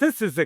this is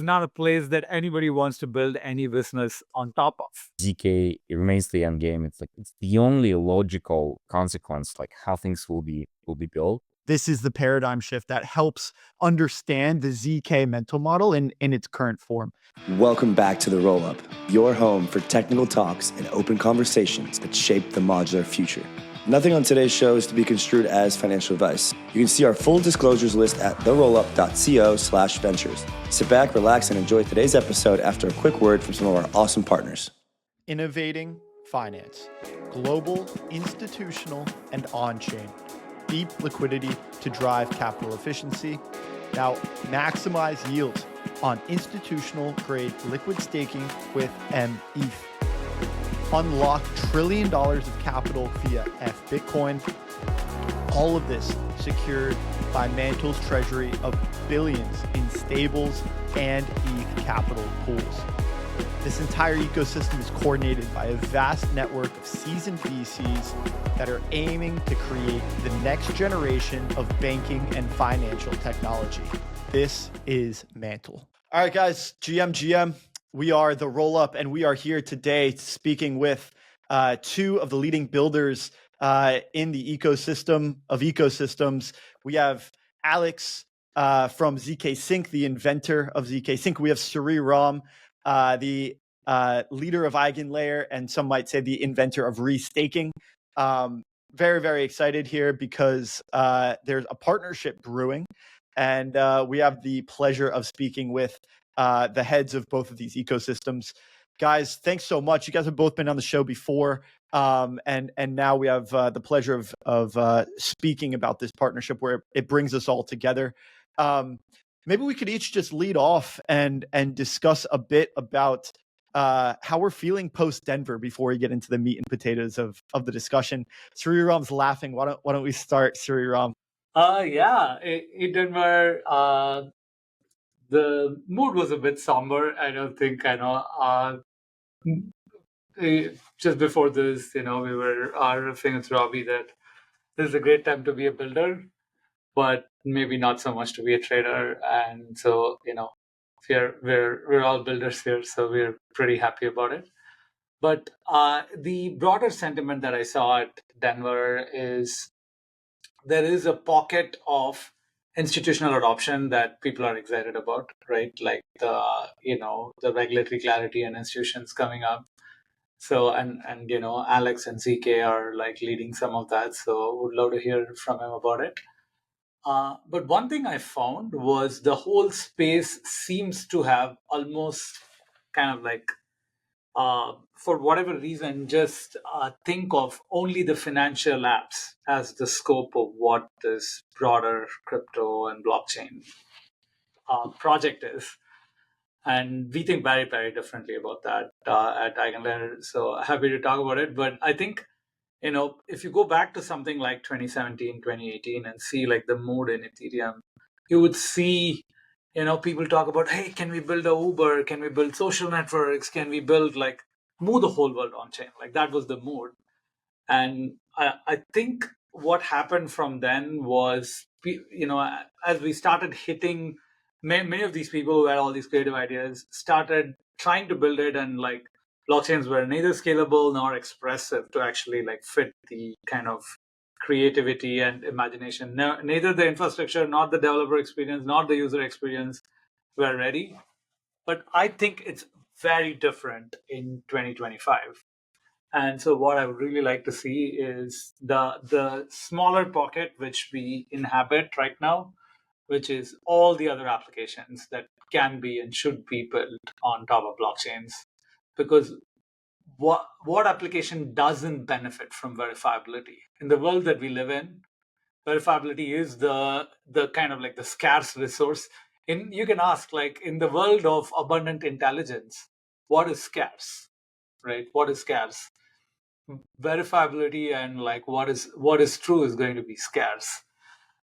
not a place that anybody wants to build any business on top of. zk, it remains the end game. It's the only logical consequence, how things will be built. This is the paradigm shift that helps understand the zk mental model in its current form. Welcome back to the Rollup, your home for technical talks and open conversations that shape the modular future. Nothing on today's show is to be construed as financial advice. You can see our full disclosures list at therollup.co/ventures. Sit back, relax, and enjoy today's episode after a quick word from some of our awesome partners. Innovating finance, global, institutional, and on-chain. Deep liquidity to drive capital efficiency. Now, maximize yield on institutional-grade liquid staking with METH. Unlock $1 trillion of capital via Bitcoin. All of this secured by Mantle's treasury of billions in stables and ETH capital pools. This entire ecosystem is coordinated by a vast network of seasoned VCs that are aiming to create the next generation of banking and financial technology. This is Mantle. All right, guys, GM. We are the Rollup, and we are here today speaking with two of the leading builders in the ecosystem of ecosystems. We have Alex from zkSync, the inventor of zkSync. We have Sreeram, the leader of EigenLayer, and some might say the inventor of restaking. Very, very excited here because there's a partnership brewing, and we have the pleasure of speaking with the heads of both of these ecosystems. Guys, thanks so much. You guys have both been on the show before, and now we have the pleasure of speaking about this partnership where it brings us all together. Maybe we could each just lead off and discuss a bit about how we're feeling post-Denver before we get into the meat and potatoes of the discussion. Sreeram's laughing. Why don't we start, Sreeram? In Denver, the mood was a bit somber. I don't think just before this, we were riffing with Robbie that this is a great time to be a builder, but maybe not so much to be a trader. And so, we're all builders here, so we're pretty happy about it. But the broader sentiment that I saw at Denver is there is a pocket of institutional adoption that people are excited about, right? Like the regulatory clarity and institutions coming up. So and Alex and zk are leading some of that. So would love to hear from him about it. But one thing I found was the whole space seems to have almost kind of for whatever reason, just think of only the financial apps as the scope of what this broader crypto and blockchain project is. And we think very, very differently about that at EigenLayer. So happy to talk about it. But I think, if you go back to something like 2017, 2018 and see the mood in Ethereum, you would see, people talk about, hey, can we build a Uber? Can we build social networks? Can we build move the whole world on chain? That was the mood. And I think what happened from then was, as we started hitting, many of these people who had all these creative ideas started trying to build it, and blockchains were neither scalable nor expressive to actually fit the kind of creativity and imagination. Neither the infrastructure, nor the developer experience, nor the user experience were ready. But I think it's very different in 2025. And so what I would really like to see is the smaller pocket which we inhabit right now, which is all the other applications that can be and should be built on top of blockchains. Because what application doesn't benefit from verifiability? In the world that we live in, verifiability is the kind of the scarce resource. You can ask, in the world of abundant intelligence, what is scarce, right? What is scarce? Verifiability and what is true is going to be scarce.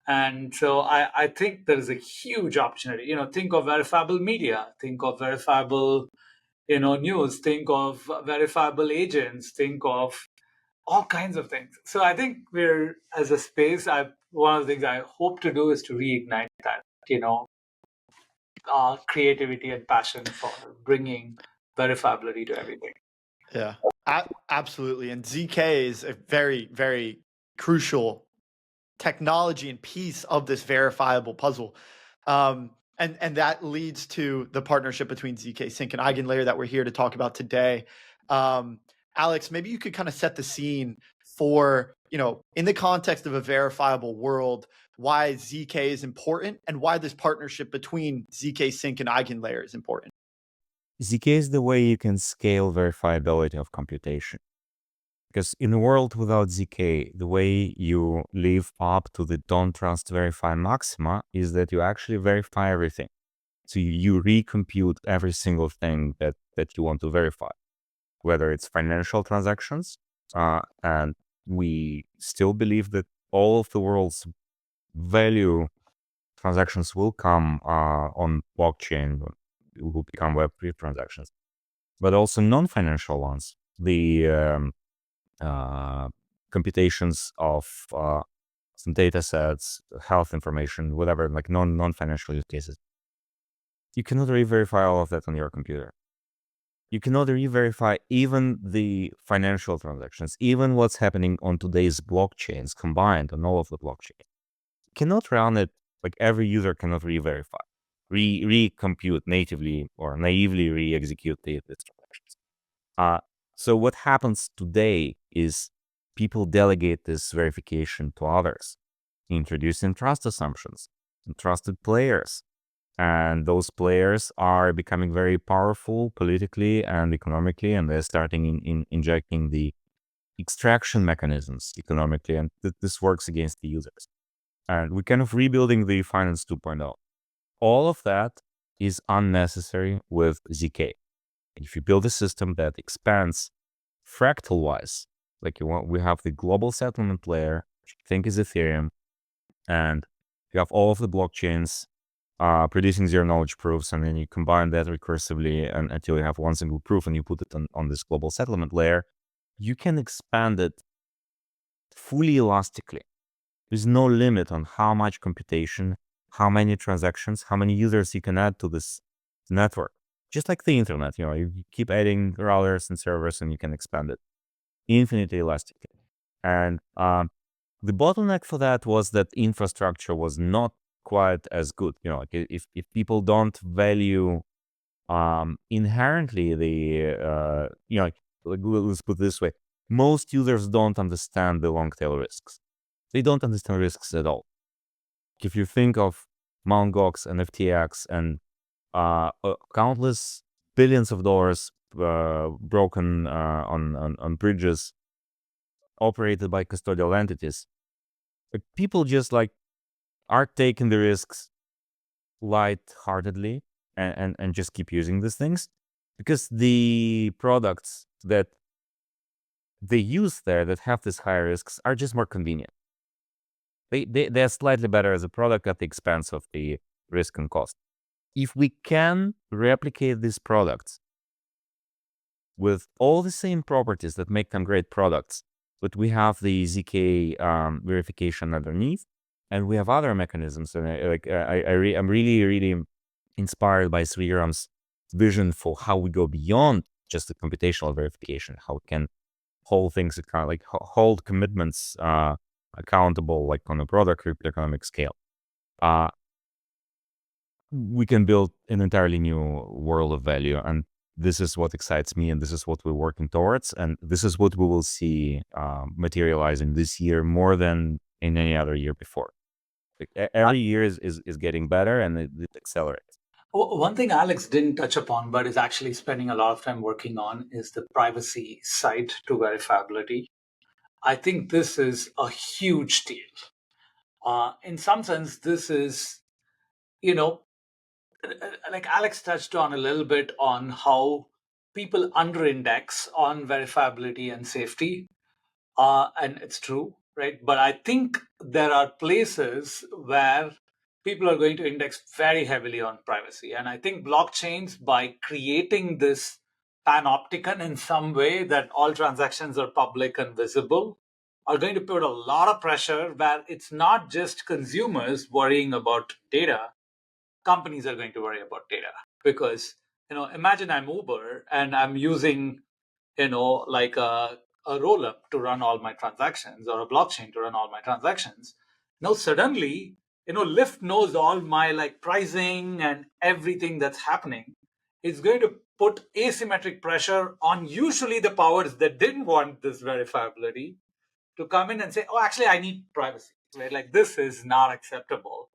And so I think there is a huge opportunity. Think of verifiable media, think of verifiable, news, think of verifiable agents, think of all kinds of things. So I think we're, as a space, one of the things I hope to do is to reignite that, creativity and passion for bringing verifiability to everything. Yeah, absolutely. And zk is a very, very crucial technology and piece of this verifiable puzzle. And that leads to the partnership between zkSync and EigenLayer that we're here to talk about today. Alex, maybe you could kind of set the scene for, in the context of a verifiable world, why zk is important and why this partnership between zkSync and EigenLayer is important. zk is the way you can scale verifiability of computation. Because in a world without zk, the way you live up to the don't trust verify maxima is that you actually verify everything. So you recompute every single thing that you want to verify, whether it's financial transactions, and we still believe that all of the world's value transactions will come on blockchain, will become Web3 transactions, but also non-financial ones. The computations of some data sets, health information, whatever, like non-financial use cases. You cannot re-verify all of that on your computer. You cannot re-verify even the financial transactions, even what's happening on today's blockchains combined on all of the blockchains. You cannot run it, like every user cannot re-verify, recompute natively or naively re-execute these transactions. So what happens today is people delegate this verification to others, introducing trust assumptions and trusted players. And those players are becoming very powerful politically and economically, and they're starting in injecting the extraction mechanisms economically, and this works against the users. And we're kind of rebuilding the finance 2.0. All of that is unnecessary with zk. If you build a system that expands fractal-wise, like we have the global settlement layer, which I think is Ethereum, and you have all of the blockchains producing zero-knowledge proofs, and then you combine that recursively and until you have one single proof, and you put it on this global settlement layer, you can expand it fully elastically. There's no limit on how much computation, how many transactions, how many users you can add to this network. Just like the internet, you keep adding routers and servers and you can expand it infinitely elastically. And the bottleneck for that was that infrastructure was not quite as good. Like if people don't value inherently the let's put it this way, most users don't understand the long tail risks. They don't understand risks at all. If you think of Mt. Gox and FTX and countless billions of dollars broken on bridges operated by custodial entities, people just are taking the risks lightheartedly and just keep using these things because the products that they use there that have these higher risks are just more convenient. They're slightly better as a product at the expense of the risk and cost. If we can replicate these products with all the same properties that make them great products, but we have the zk verification underneath, and we have other mechanisms, and I'm really inspired by Sreeram's vision for how we go beyond just the computational verification, how we can hold things hold commitments accountable, like on a broader cryptoeconomic scale. We can build an entirely new world of value, and this is what excites me, and this is what we're working towards, and this is what we will see materializing this year more than in any other year before. Every year is getting better, and it accelerates. One thing Alex didn't touch upon, but is actually spending a lot of time working on, is the privacy side to verifiability. I think this is a huge deal. In some sense, this is, like Alex touched on a little bit on how people under-index on verifiability and safety. And it's true, right? But I think there are places where people are going to index very heavily on privacy. And I think blockchains, by creating this panopticon in some way that all transactions are public and visible, are going to put a lot of pressure where it's not just consumers worrying about data. companies are going to worry about data. Because, imagine I'm Uber and I'm using, like a Rollup to run all my transactions, or a blockchain to run all my transactions. Now suddenly, Lyft knows all my like pricing and everything that's happening. It's going to put asymmetric pressure on usually the powers that didn't want this verifiability to come in and say, oh, actually, I need privacy, right? Like, this is not acceptable.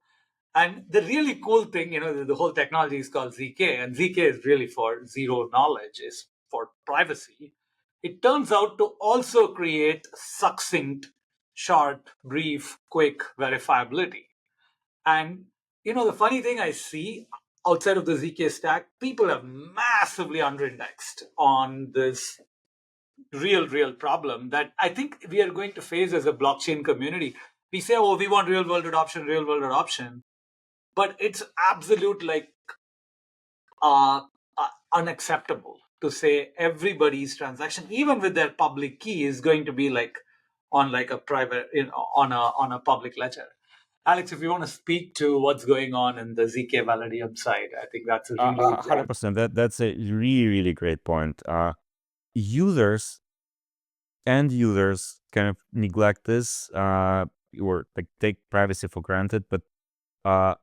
And the really cool thing, the whole technology is called zk, and zk is really for zero knowledge, is for privacy. It turns out to also create succinct, short, brief, quick verifiability. And, the funny thing I see outside of the zk stack, people have massively underindexed on this real problem that I think we are going to face as a blockchain community. We say, oh, we want real world adoption, but it's absolute like uh, unacceptable to say everybody's transaction, even with their public key, is going to be like on like a private, on a public ledger. Alex, if you want to speak to what's going on in the zk Valadium side, I think that's a really 100%. That's a really great point. Users end users kind of neglect this, or like take privacy for granted, but I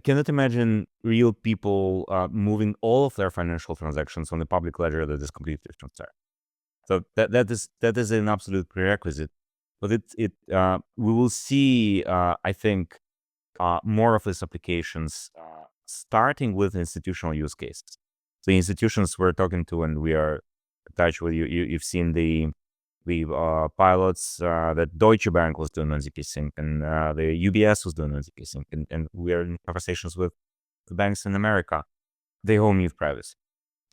cannot imagine real people moving all of their financial transactions on the public ledger that is completely transparent. So that is an absolute prerequisite. But we will see, I think, more of these applications starting with institutional use cases. The institutions we're talking to, and we are in touch with, you've seen the pilots that Deutsche Bank was doing on zkSync, and the UBS was doing on zkSync, and we are in conversations with the banks in America. They all need privacy.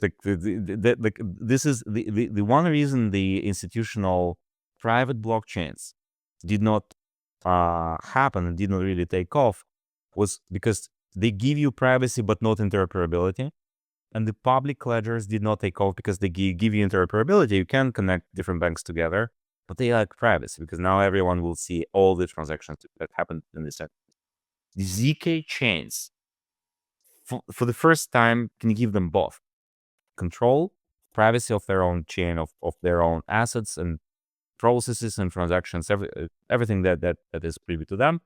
This is the one reason the institutional private blockchains did not happen and did not really take off, was because they give you privacy but not interoperability. And the public ledgers did not take off because they give you interoperability. You can connect different banks together, but they lack privacy because now everyone will see all the transactions that happened in this set. The zk chains, for the first time, can give them both control, privacy of their own chain, of their own assets and processes and transactions, everything that is privy to them,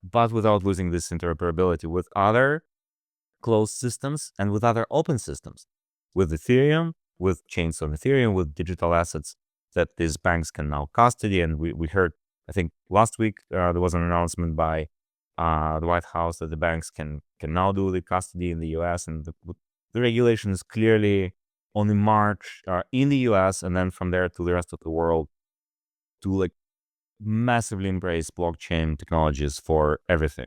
but without losing this interoperability with other closed systems and with other open systems, with Ethereum, with chains on Ethereum, with digital assets that these banks can now custody. And we heard, I think last week, there was an announcement by the White House that the banks can now do the custody in the US, and the regulation is clearly on the march in the US, and then from there to the rest of the world, to like massively embrace blockchain technologies for everything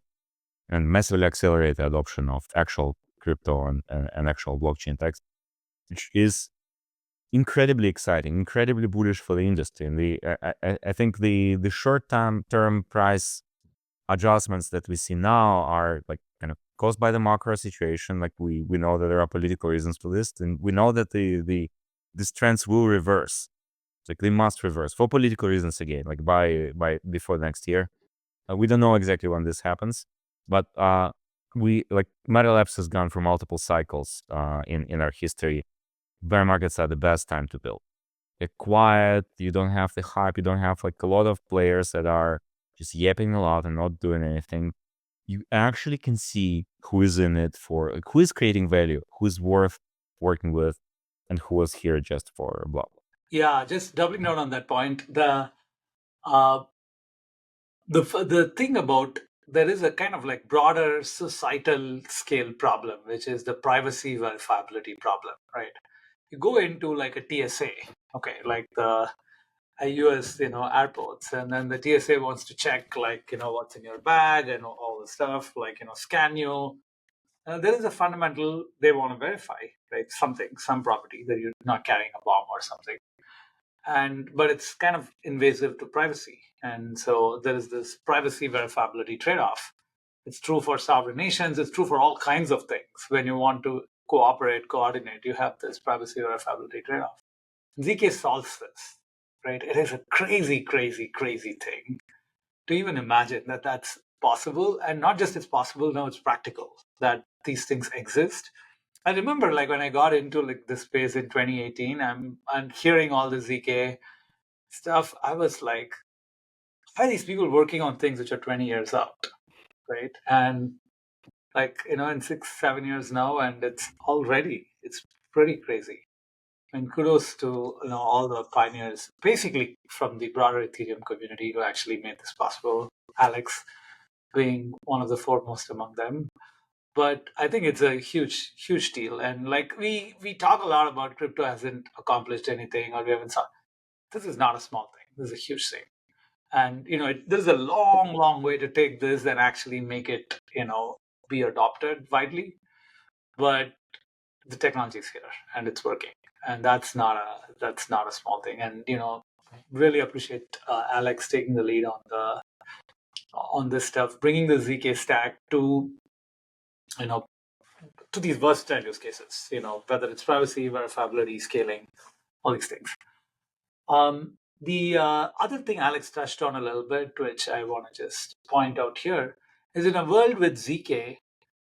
and massively accelerate the adoption of actual crypto and actual blockchain techs, which is incredibly exciting, incredibly bullish for the industry. And I think the short-term price adjustments that we see now are like kind of caused by the macro situation. Like we know that there are political reasons for this, and we know that these trends will reverse. Like they must reverse for political reasons again, like by before next year. We don't know exactly when this happens, but we like Mantle Ad has gone through multiple cycles in our history. Bear markets are the best time to build. They're quiet. You don't have the hype. You don't have like a lot of players that are just yapping a lot and not doing anything. You actually can see who is in it for, like, who is creating value, who's worth working with, and who is here just for blah blah. Yeah, just doubling down on that point. The thing about, there is a kind of like broader societal scale problem, which is the privacy verifiability problem, right? You go into like a TSA, okay, like the US, airports, and then the TSA wants to check like, what's in your bag and all the stuff, like, scan you. There is a fundamental, they want to verify, right? Some property that you're not carrying a bomb or something. But it's kind of invasive to privacy. And so there is this privacy verifiability trade-off. It's true for sovereign nations. It's true for all kinds of things. When you want to cooperate, coordinate, you have this privacy verifiability trade-off. zk solves this, right? It is a crazy, crazy, crazy thing to even imagine that that's possible, and not just it's possible, now it's practical that these things exist. I remember like when I got into like this space in 2018, I'm hearing all the zk stuff. I was like, why are these people working on things which are 20 years out, right? And like, in 6-7 years now, and it's pretty crazy. And kudos to all the pioneers, basically from the broader Ethereum community, who actually made this possible. Alex being one of the foremost among them. But I think it's a huge, huge deal. And like we talk a lot about crypto hasn't accomplished anything, or we haven't saw. This is not a small thing. This is a huge thing. And there's a long, long way to take this and actually make it be adopted widely. But the technology is here and it's working, and that's not a small thing. And really appreciate Alex taking the lead on this stuff, bringing the zk stack to to these versatile use cases, whether it's privacy, verifiability, scaling, all these things. The other thing Alex touched on a little bit, which I want to just point out here, is in a world with zk,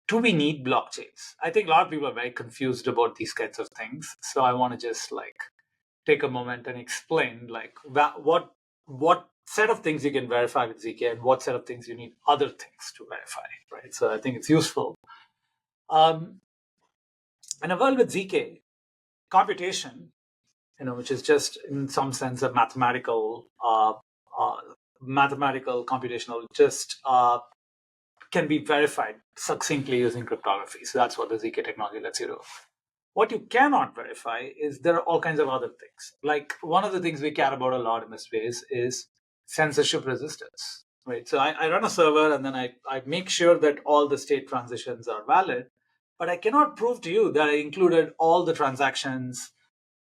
do we need blockchains? I think a lot of people are very confused about these kinds of things. So I want to just like take a moment and explain like what set of things you can verify with zk and what set of things you need other things to verify, right? So I think it's useful. In a world with zk, computation, which is just in some sense a mathematical computational, just can be verified succinctly using cryptography. So that's what the zk technology lets you do. What you cannot verify is there are all kinds of other things. Like one of the things we care about a lot in this space is censorship resistance, right? So I run a server and then I make sure that all the state transitions are valid, but I cannot prove to you that I included all the transactions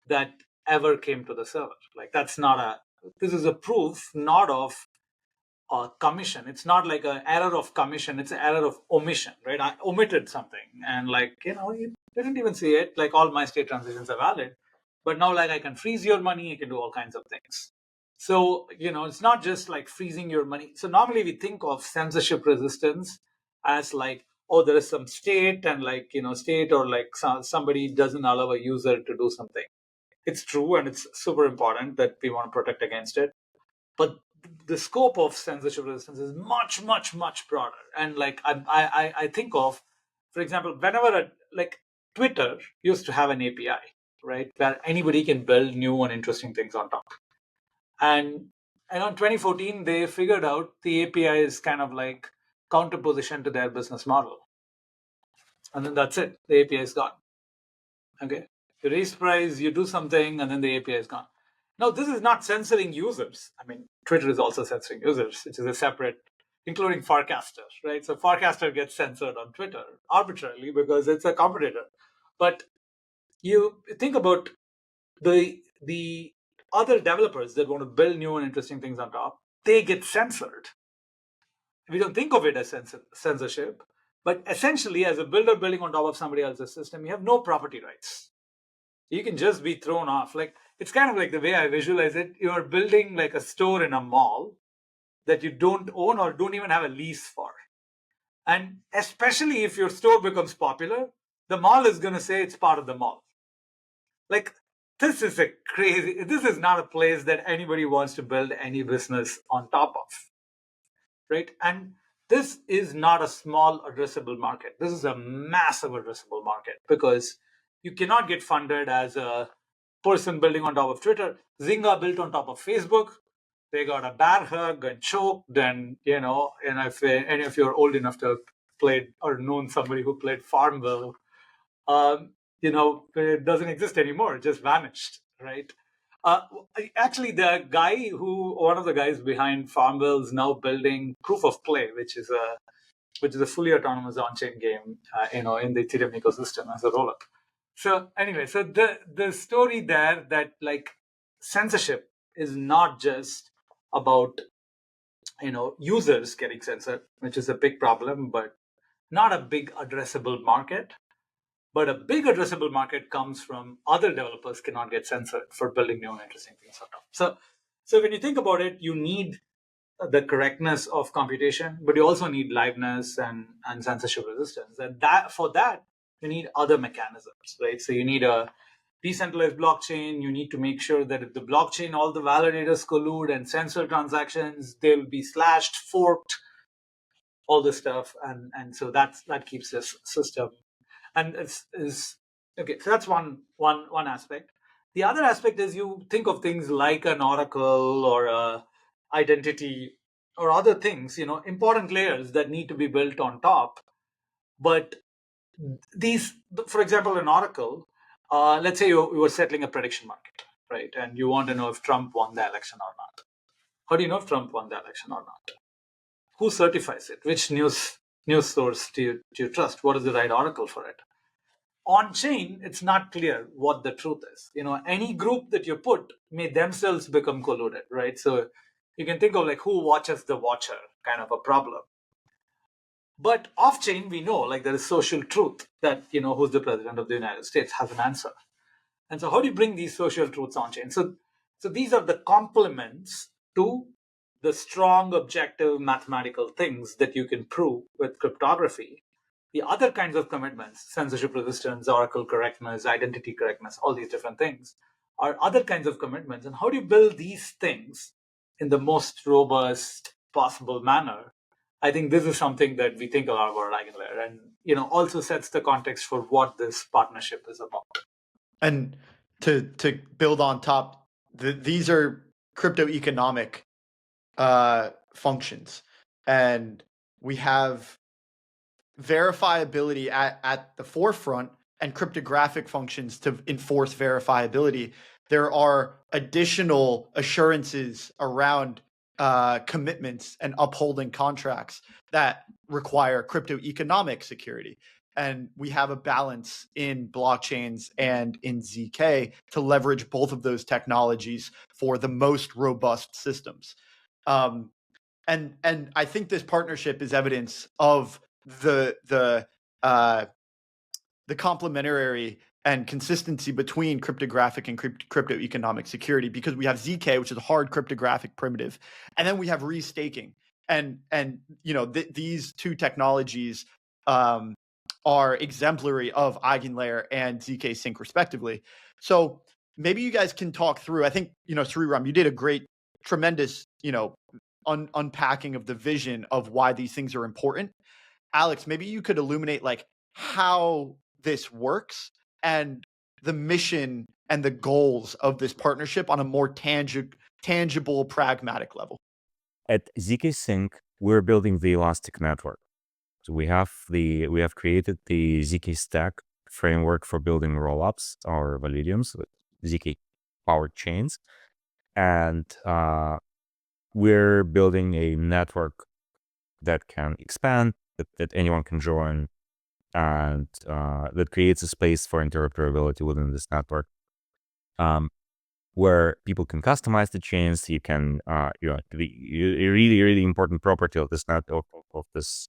that ever came to the server. Like this is a proof not of commission. It's not like an error of commission, it's an error of omission, right? I omitted something and you didn't even see it. Like all my state transitions are valid, but now like I can freeze your money, I can do all kinds of things. So, it's not just like freezing your money. So normally we think of censorship resistance as like, oh, there is some state and state or like somebody doesn't allow a user to do something. It's true, and it's super important that we want to protect against it. But the scope of censorship resistance is much, much, much broader. And like I think of, for example, whenever like Twitter used to have an API, right, where anybody can build new and interesting things on top. And in 2014, they figured out the API is kind of like counterposition to their business model. And then that's it. The API is gone. Okay. You raise price, you do something, and then the API is gone. Now, this is not censoring users. I mean, Twitter is also censoring users, which is a separate, including Farcaster, right? So Farcaster gets censored on Twitter arbitrarily because it's a competitor. But you think about the other developers that want to build new and interesting things on top, they get censored. We don't think of it as censorship, but essentially, as a builder building on top of somebody else's system, you have no property rights. You can just be thrown off. Like it's kind of like the way I visualize it. You're building like a store in a mall that you don't own or don't even have a lease for. And especially if your store becomes popular, the mall is going to say it's part of the mall. Like this is not a place that anybody wants to build any business on top of, right? And this is not a small addressable market. This is a massive addressable market because you cannot get funded as a person building on top of Twitter. Zynga built on top of Facebook. They got a bear hug and choked, and if any of you are old enough to have played or known somebody who played Farmville, it doesn't exist anymore. It just vanished, right? Actually, one of the guys behind Farmville is now building Proof of Play, which is a fully autonomous on-chain game, in the Ethereum ecosystem as a rollup. So anyway, so the story there that like censorship is not just about users getting censored, which is a big problem, but not a big addressable market. But a big addressable market comes from other developers cannot get censored for building new and interesting things on top. So when you think about it, you need the correctness of computation, but you also need liveness and censorship resistance. And for that, you need other mechanisms, right? So you need a decentralized blockchain. You need to make sure that if the blockchain, all the validators collude and censor transactions, they'll be slashed, forked, all this stuff. And so that keeps this system. And is okay. So that's one aspect. The other aspect is you think of things like an oracle or a identity or other things, important layers that need to be built on top. But these, for example, an oracle, let's say you were settling a prediction market, right? And you want to know if Trump won the election or not. How do you know if Trump won the election or not? Who certifies it? Which news source do you trust? What is the right oracle for it? On chain, it's not clear what the truth is. Any group that you put may themselves become colluded, right? So you can think of like who watches the watcher kind of a problem. But off chain, we know like there is social truth that, who's the president of the United States has an answer. And so how do you bring these social truths on chain? So these are the complements to the strong objective mathematical things that you can prove with cryptography. The other kinds of commitments, censorship resistance, oracle correctness, identity correctness, all these different things are other kinds of commitments. And how do you build these things in the most robust possible manner? I think this is something that we think a lot about EigenLayer, and also sets the context for what this partnership is about. And to build on top, these are crypto economic functions, and we have verifiability at the forefront and cryptographic functions to enforce verifiability. There are additional assurances around commitments and upholding contracts that require crypto economic security. And we have a balance in blockchains and in zk to leverage both of those technologies for the most robust systems. And I think this partnership is evidence of the complementary and consistency between cryptographic and crypto economic security, because we have zk, which is a hard cryptographic primitive, and then we have restaking, and these two technologies are exemplary of EigenLayer and zkSync respectively. So maybe you guys can talk through. I think Sreeram, you did a tremendous unpacking of the vision of why these things are important. Alex, maybe you could illuminate like how this works and the mission and the goals of this partnership on a more tangible, pragmatic level. At zkSync, we're building the elastic network. So we have created the zk stack framework for building rollups or validiums with zk powered chains, and we're building a network that can expand, that anyone can join, and that creates a space for interoperability within this network, where people can customize the chains. You can, the really, really important property of this network, of this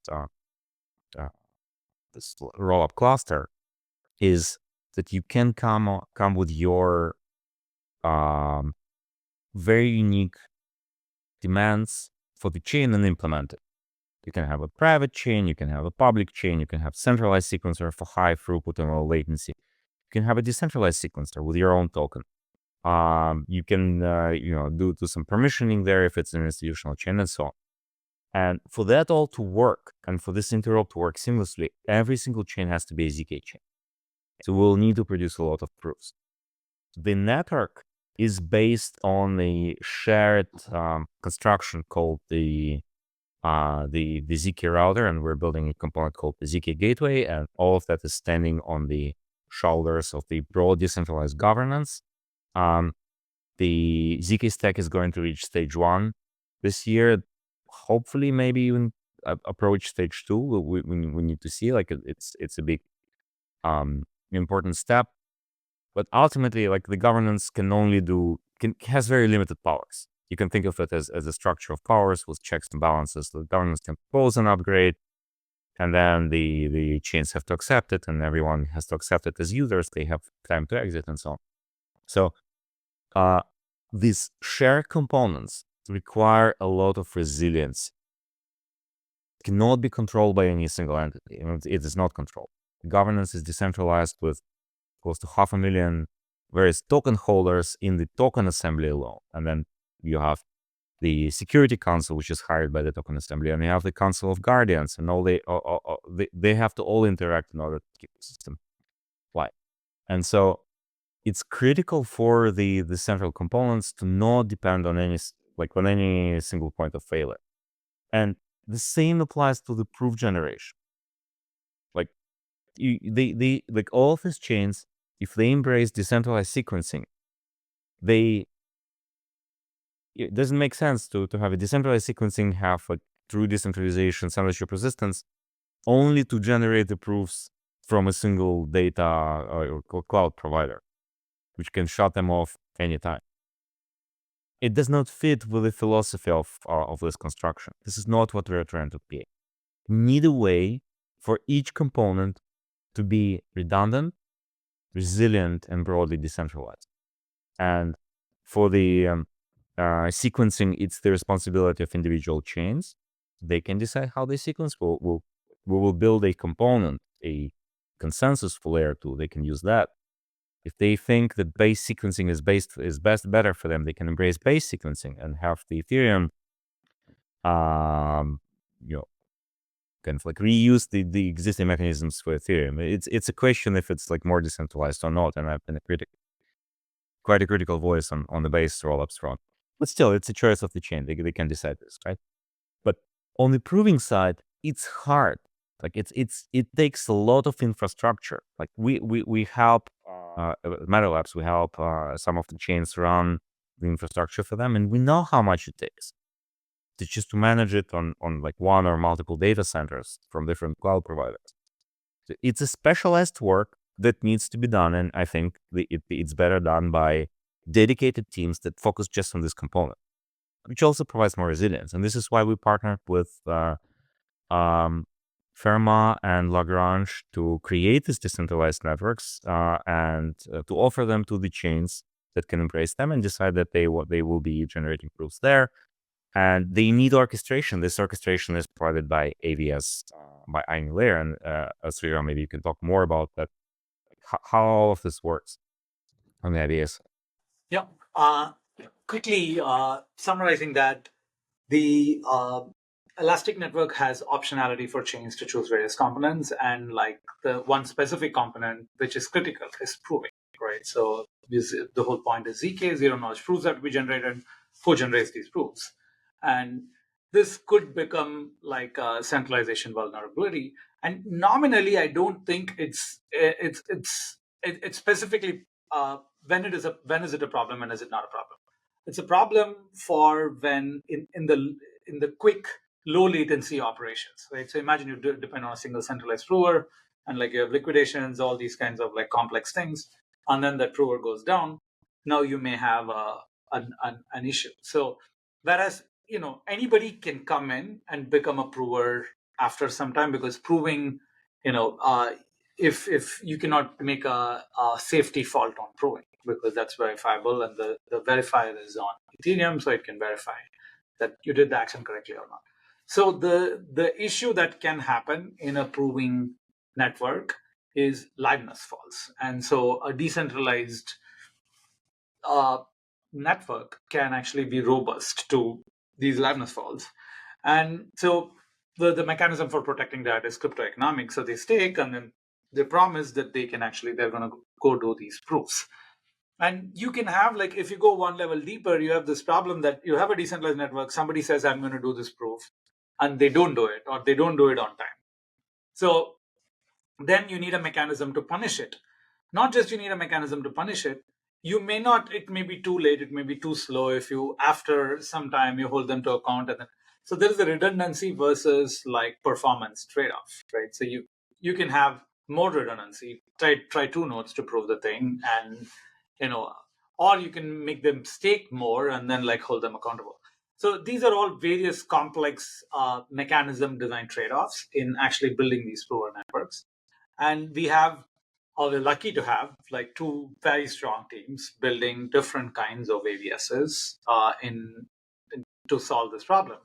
rollup cluster, is that you can come with your very unique demands for the chain and implement it. You can have a private chain, you can have a public chain, you can have centralized sequencer for high throughput and low latency. You can have a decentralized sequencer with your own token. You can do some permissioning there if it's an institutional chain and so on. And for that all to work, and for this interop to work seamlessly, every single chain has to be a zk chain. So we'll need to produce a lot of proofs. The network is based on a shared construction called the zk router, and we're building a component called the zk gateway, and all of that is standing on the shoulders of the broad decentralized governance. The zk stack is going to reach stage 1 this year, hopefully maybe even approach stage 2. We need to see, like it's a big important step. But ultimately, like, the governance has very limited powers. You can think of it as a structure of powers with checks and balances. The governance can propose an upgrade, and then the chains have to accept it, and everyone has to accept it as users. They have time to exit and so on. So these shared components require a lot of resilience. It cannot be controlled by any single entity. It is not controlled. Governance is decentralized with close to 500,000 various token holders in the token assembly alone. And then you have the security council, which is hired by the token assembly, and you have the council of guardians, and they have to all interact in order to keep the system live. And so it's critical for the central components to not depend on any single point of failure. And the same applies to the proof generation. Like like all of these chains, if they embrace decentralized sequencing, it doesn't make sense to have a decentralized sequencing, have a true decentralization, censorship resistance, only to generate the proofs from a single data or cloud provider, which can shut them off anytime. It does not fit with the philosophy of this construction. This is not what we're trying to create. We need a way for each component to be redundant, resilient, and broadly decentralized. And for the sequencing, it's the responsibility of individual chains. They can decide how they sequence. We will build a component, a consensus for layer 2. They can use that. If they think that base sequencing is better for them, they can embrace base sequencing and have the Ethereum, kind of like reuse the existing mechanisms for Ethereum. It's a question if it's like more decentralized or not, and I've been quite a critical voice on the base rollups front. But still, it's a choice of the chain. They can decide this, right? But on the proving side, it's hard. Like it takes a lot of infrastructure. Like we help Mantle Labs, we help some of the chains run the infrastructure for them, and we know how much it takes to manage it on like one or multiple data centers from different cloud providers. So it's a specialized work that needs to be done, and I think it's better done by dedicated teams that focus just on this component, which also provides more resilience. And this is why we partnered with Fermat and Lagrange to create these decentralized networks and to offer them to the chains that can embrace them and decide that they will be generating proofs there. And they need orchestration. This orchestration is provided by AVS, by EigenLayer. And Sreeram, maybe you can talk more about that, how all of this works on the AVS. Yeah. Quickly summarizing that, the Elastic Network has optionality for chains to choose various components, and like the one specific component which is critical is proving, right? So the whole point is ZK, zero knowledge proofs that we generated. Who generates these proofs? And this could become like a centralization vulnerability. And nominally, I don't think it's specifically when is it a problem and is it not a problem? It's a problem for when in the quick low latency operations, right? So imagine you depend on a single centralized prover, and like you have liquidations, all these kinds of like complex things, and then that prover goes down. Now you may have an issue. So whereas anybody can come in and become a prover after some time, because proving, if you cannot make a safety fault on proving, because that's verifiable, and the verifier is on Ethereum, so it can verify that you did the action correctly or not. So the issue that can happen in a proving network is liveness faults. And so a decentralized network can actually be robust to these liveness faults. And so the mechanism for protecting that is crypto economics. So they stake, and then they promise that they're going to go do these proofs. And you can have, like, if you go one level deeper, you have this problem that you have a decentralized network. Somebody says, I'm going to do this proof, and they don't do it, or they don't do it on time. So then you need a mechanism to punish it. Not just you need a mechanism to punish it. You may not, it may be too late, it may be too slow if you, after some time, you hold them to account. And then, so there is a redundancy versus like performance trade-off, right? So you can have more redundancy, try two nodes to prove the thing, and or you can make them stake more and then like hold them accountable. So these are all various complex mechanism design trade-offs in actually building these prover networks. And we're lucky to have like two very strong teams building different kinds of AVSs in to solve this problem.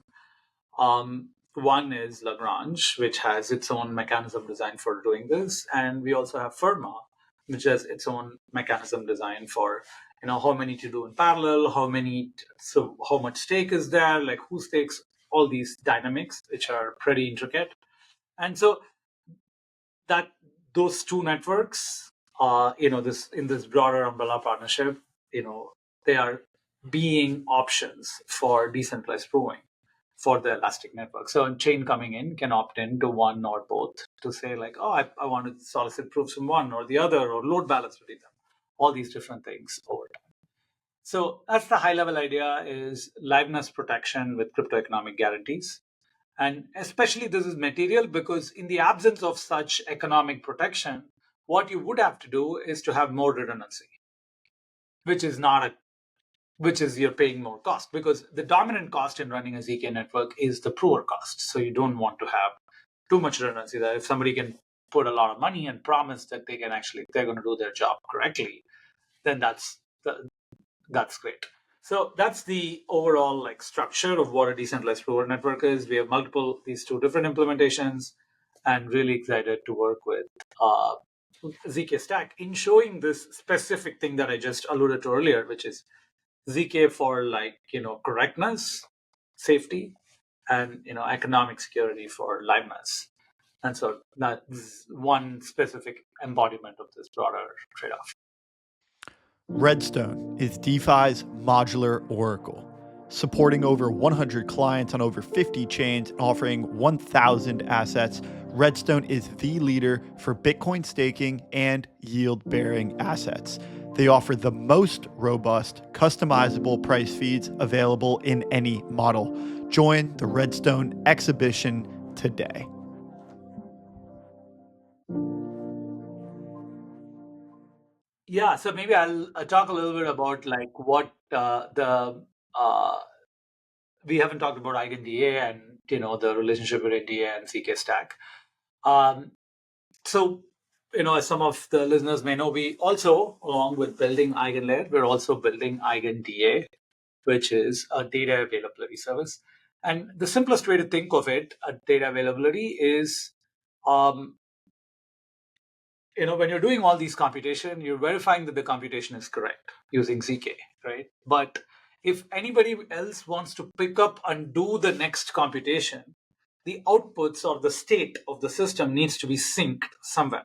One is Lagrange, which has its own mechanism designed for doing this, and we also have Fermat, which has its own mechanism designed for how many to do in parallel, how much stake is there, like who stakes, all these dynamics, which are pretty intricate. And so that those two networks, this in this broader umbrella partnership, they are being options for decentralized proving for the Elastic network. So Onchain coming in can opt in to one or both to say like, oh, I want to solicit proofs from one or the other, or load balance between them, all these different things over time. So that's the high level idea, is liveness protection with crypto economic guarantees. And especially this is material because in the absence of such economic protection, what you would have to do is to have more redundancy, which is you're paying more cost, because the dominant cost in running a zk network is the prover cost. So you don't want to have too much redundancy, that if somebody can put a lot of money and promise that they're going to do their job correctly, then that's great. So that's the overall structure of what a decentralized prover network is. We have these two different implementations, and really excited to work with zk Stack in showing this specific thing that I just alluded to earlier, which is zk for correctness, safety, and economic security for liveness. And so that's one specific embodiment of this broader trade-off. Redstone is DeFi's modular oracle, supporting over 100 clients on over 50 chains and offering 1,000 assets. Redstone is the leader for Bitcoin staking and yield-bearing assets. They offer the most robust, customizable price feeds available in any model. Join the Redstone exhibition today. Yeah, so maybe I'll talk a little bit about what we haven't talked about EigenDA and the relationship with NDA and zk Stack. So as some of the listeners may know, we also, along with building EigenLayer, we're also building EigenDA, which is a data availability service. And the simplest way to think of it, a data availability, is when you're doing all these computation, you're verifying that the computation is correct using zk, right? But if anybody else wants to pick up and do the next computation, the outputs or the state of the system needs to be synced somewhere.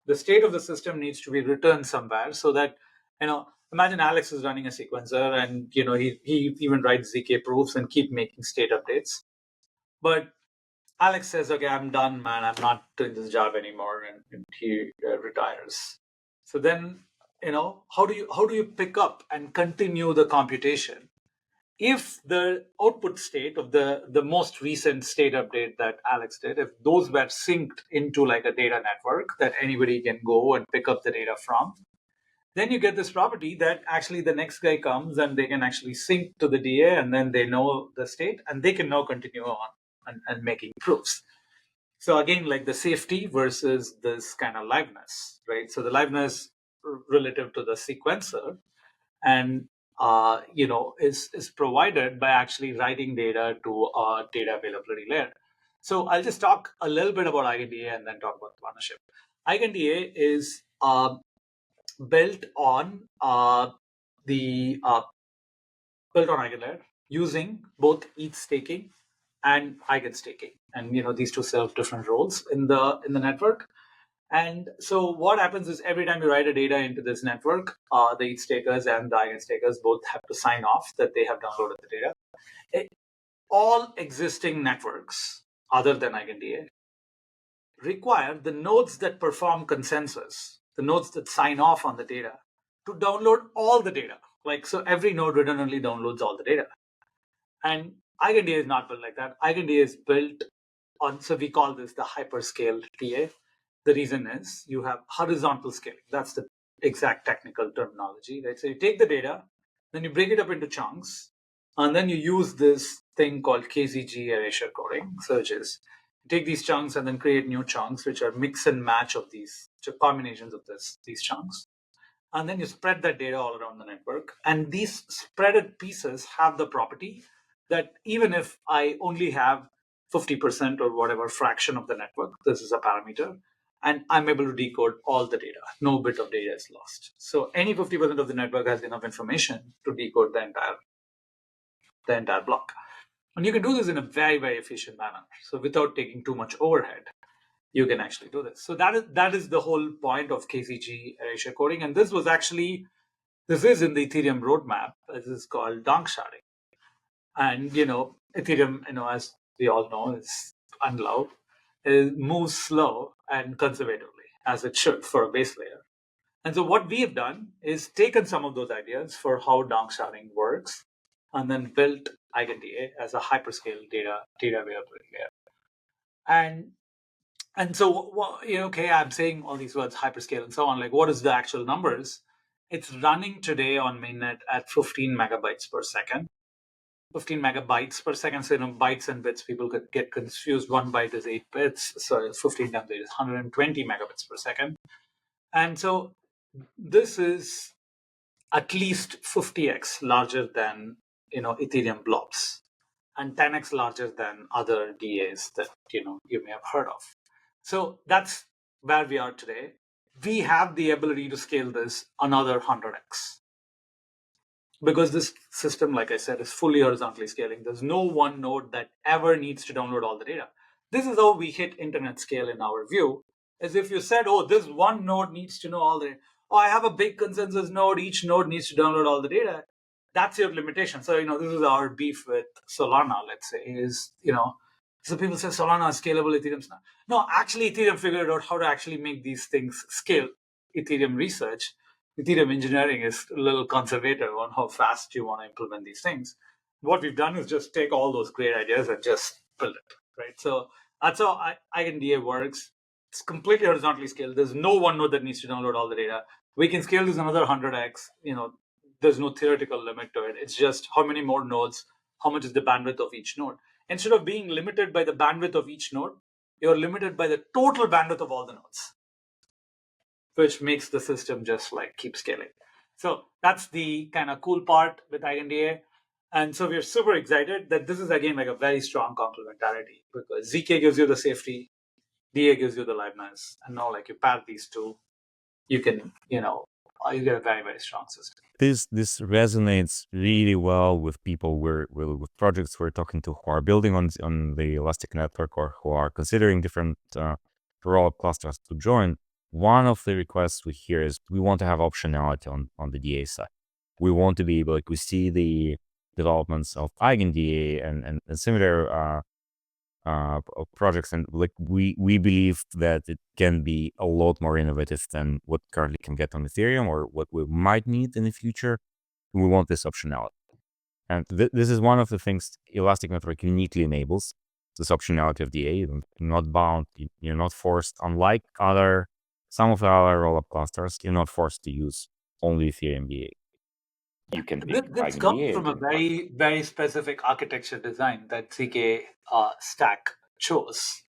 The state of the system needs to be returned somewhere, so that imagine Alex is running a sequencer, and he even writes zk proofs and keep making state updates. But Alex says, okay, I'm done, man. I'm not doing this job anymore. And he retires. So then, how do you pick up and continue the computation if the output state of the most recent state update that Alex did, if those were synced into a data network that anybody can go and pick up the data from, then you get this property that actually the next guy comes and they can actually sync to the DA, and then they know the state and they can now continue on and making proofs. So again, the safety versus this kind of liveness, right? So the liveness relative to the sequencer, and is provided by actually writing data to a data availability layer. So I'll just talk a little bit about EigenDA and then talk about the partnership. EigenDA is built on EigenLayer using both ETH staking and Eigen staking, and these two serve different roles in the network. And so what happens is every time you write a data into this network, the ETH stakers and the Eigen stakers both have to sign off that they have downloaded the data. All existing networks other than EigenDA require the nodes that perform consensus, the nodes that sign off on the data, to download all the data. So every node redundantly downloads all the data. And EigenDA is not built like that. EigenDA is built on, so we call this the hyperscale DA. The reason is you have horizontal scaling. That's the exact technical terminology, right? So you take the data, then you break it up into chunks, and then you use this thing called KZG erasure coding. So which is you take these chunks and then create new chunks, which are mix and match of these combinations of these chunks. And then you spread that data all around the network. And these spreaded pieces have the property that even if I only have 50% or whatever fraction of the network, this is a parameter, and I'm able to decode all the data. No bit of data is lost. So any 50% of the network has enough information to decode the entire block. And you can do this in a very, very efficient manner. So without taking too much overhead, you can actually do this. So that is the whole point of KZG erasure coding. And this is in the Ethereum roadmap. This is called donk sharding. And Ethereum, as we all know, is unloved. It moves slow and conservatively, as it should for a base layer. And so what we have done is taken some of those ideas for how donk sharding works, and then built EigenDA as a hyperscale data availability layer. And so, okay, I'm saying all these words, hyperscale and so on. Like, what is the actual numbers? It's running today on mainnet at 15 megabytes per second. 15 megabytes per second. So, bytes and bits, people could get confused. 1 byte is 8 bits. So 15 times 8 is 120 megabits per second. And so this is at least 50x larger than, Ethereum blobs, and 10x larger than other DAs that, you may have heard of. So that's where we are today. We have the ability to scale this another 100x. Because this system, like I said, is fully horizontally scaling. There's no one node that ever needs to download all the data. This is how we hit internet scale in our view, as if you said, oh, this one node needs to know all the data. Oh, I have a big consensus node. Each node needs to download all the data. That's your limitation. So, this is our beef with Solana, let's say, is, so people say Solana is scalable, Ethereum's not. No, actually, Ethereum figured out how to actually make these things scale. Ethereum research, Ethereum engineering is a little conservative on how fast you want to implement these things. What we've done is just take all those great ideas and just build it, right? So that's how EigenDA works. It's completely horizontally scaled. There's no one node that needs to download all the data. We can scale this another 100x. There's no theoretical limit to it. It's just how many more nodes, how much is the bandwidth of each node. Instead of being limited by the bandwidth of each node, you're limited by the total bandwidth of all the nodes, which makes the system just keep scaling. So that's the kind of cool part with EigenDA. And so we're super excited that this is, again, a very strong complementarity, because zk gives you the safety, DA gives you the liveness. And now, you pair these two, you can, you get a very, very strong system. This resonates really well with people with projects we're talking to who are building on the Elastic network, or who are considering different Rollup clusters to join. One of the requests we hear is we want to have optionality on the DA side. We want to be able, we see the developments of EigenDA and similar projects, and we believe that it can be a lot more innovative than what currently can get on Ethereum, or what we might need in the future. We want this optionality, and this is one of the things Elastic Network uniquely enables: this optionality of DA. You're not bound, you're not forced, unlike some of the other Rollup clusters, you're not forced to use only Ethereum DA. You can pick This comes from a very, very specific architecture design that zk stack chose.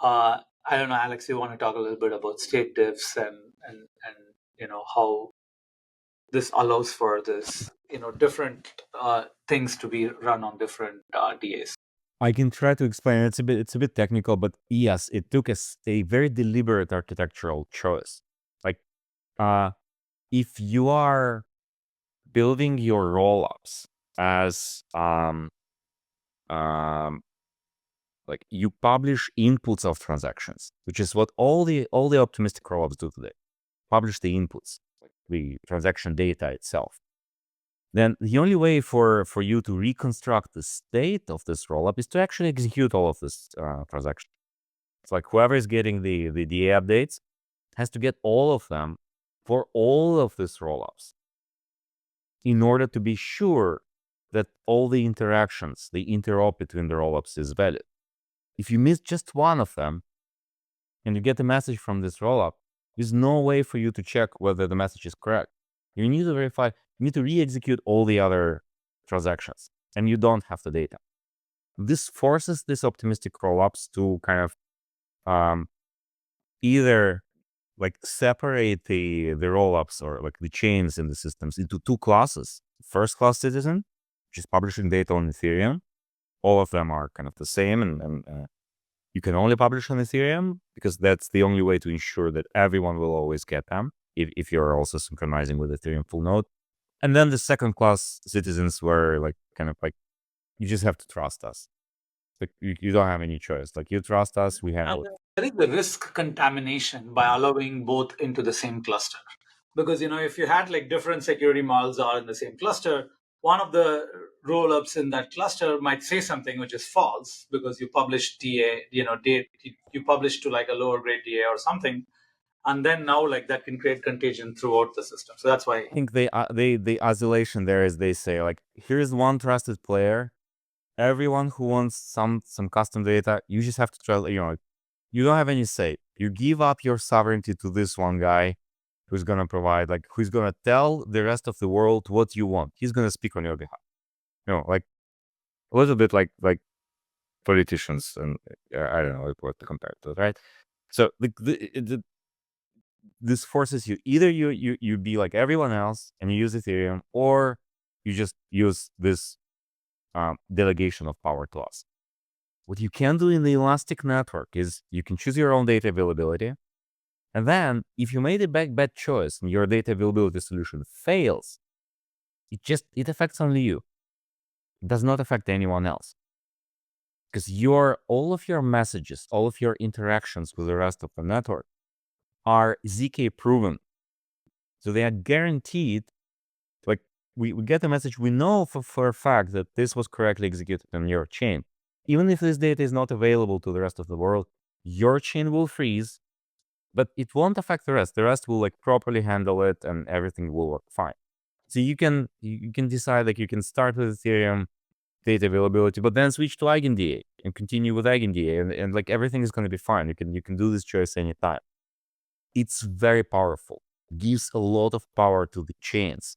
I don't know, Alex, you want to talk a little bit about state diffs and how this allows for this, different things to be run on different DAs. I can try to explain. It's a bit technical, but yes, it took a very deliberate architectural choice. If you are building your rollups as you publish inputs of transactions, which is what all the optimistic rollups do today. Publish the inputs, the transaction data itself. Then the only way for you to reconstruct the state of this rollup is to actually execute all of this transaction. It's whoever is getting the DA updates has to get all of them for all of these rollups, in order to be sure that all the interactions, the interop between the rollups, is valid. If you miss just one of them and you get a message from this rollup, there's no way for you to check whether the message is correct. You need to verify, you need to re-execute all the other transactions, and you don't have the data. This forces these optimistic rollups to kind of either separate the rollups, or the chains in the systems, into two classes: first class citizen just publishing data on Ethereum. All of them are kind of the same, and you can only publish on Ethereum because that's the only way to ensure that everyone will always get them if you're also synchronizing with Ethereum full node. And then the second class citizens were like kind of like, you just have to trust us. Like you don't have any choice. Like you trust us, we handle it. There is the risk contamination by allowing both into the same cluster. Because, if you had like different security models are in the same cluster, one of the roll-ups in that cluster might say something which is false because you published DA, you published to like a lower grade DA or something. And then now like that can create contagion throughout the system. So that's why I think the isolation there is they say like, here's one trusted player. Everyone who wants some custom data, you just have to try, you don't have any say. You give up your sovereignty to this one guy who's going to provide, like, who's going to tell the rest of the world what you want. He's going to speak on your behalf. Like a little bit like politicians, and I don't know what to compare to, right? So this forces you, either you be like everyone else and you use Ethereum, or you just use this delegation of power to us. What you can do in the Elastic network is you can choose your own data availability. And then if you made a bad choice and your data availability solution fails, it affects only you. It does not affect anyone else. Because all of your messages, all of your interactions with the rest of the network are zk proven. So they are guaranteed. Like we get the message, we know for a fact that this was correctly executed on your chain. Even if this data is not available to the rest of the world, your chain will freeze, but it won't affect the rest. The rest will like properly handle it and everything will work fine. So you can decide, like, you can start with Ethereum data availability, but then switch to EigenDA and continue with EigenDA, and like everything is going to be fine. You can do this choice anytime. It's very powerful. Gives a lot of power to the chains,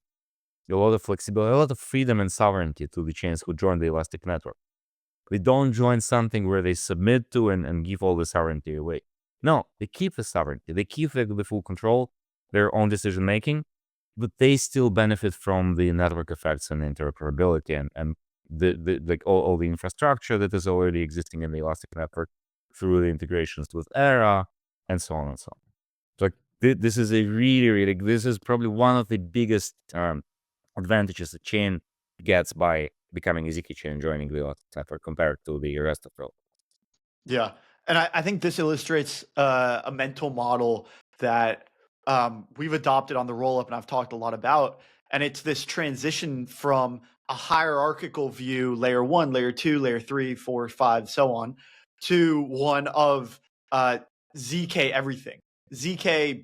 a lot of flexibility, a lot of freedom and sovereignty to the chains who join the Elastic network. They don't join something where they submit to and give all the sovereignty away. No, they keep the sovereignty. They keep the full control, their own decision making, but they still benefit from the network effects and interoperability and the like all the infrastructure that is already existing in the Elastic network through the integrations with Era and so on and so on. So like this is a really, this is probably one of the biggest advantages a chain gets by becoming a zk chain and joining the Elastic network compared to the rest of the world. Yeah. And I think this illustrates a mental model that we've adopted on the Rollup, and I've talked a lot about. And it's this transition from a hierarchical view, layer 1, layer 2, layer 3, 4, 5, so on, to one of zk everything. zk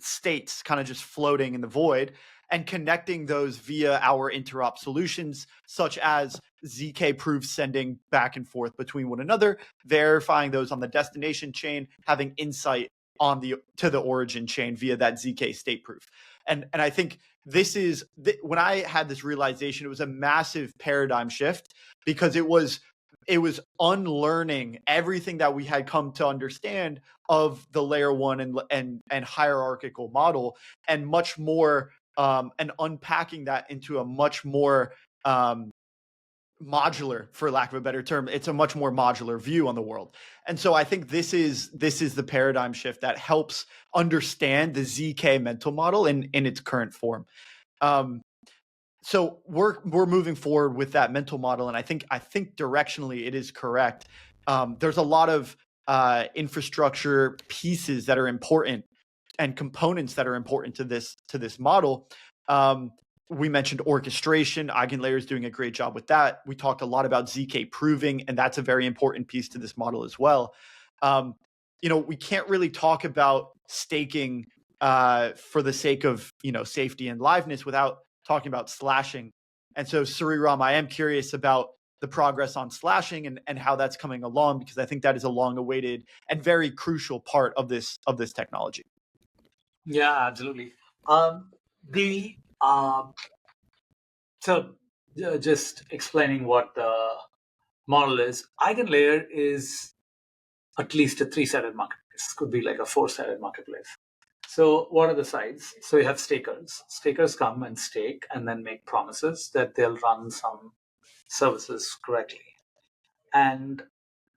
states kind of just floating in the void, and connecting those via our interop solutions, such as zk proofs sending back and forth between one another, verifying those on the destination chain, having insight on to the origin chain via that zk state proof. And I think this is when I had this realization, it was a massive paradigm shift, because it was unlearning everything that we had come to understand of the layer 1 and hierarchical model, and much more and unpacking that into a much more modular, for lack of a better term. It's a much more modular view on the world. And so I think this is the paradigm shift that helps understand the zk mental model in its current form. So we're moving forward with that mental model, and I think directionally it is correct. There's a lot of infrastructure pieces that are important and components that are important to this model. We mentioned orchestration. EigenLayer is doing a great job with that. We talked a lot about zk proving, and that's a very important piece to this model as well. We can't really talk about staking for the sake of safety and liveness without talking about slashing. And so, Sreeram, I am curious about the progress on slashing and how that's coming along, because I think that is a long-awaited and very crucial part of this technology. Yeah, absolutely. Just explaining what the model is. EigenLayer is at least a 3-sided marketplace. Could be like a 4-sided marketplace. So what are the sides? So you have stakers. Stakers come and stake and then make promises that they'll run some services correctly. And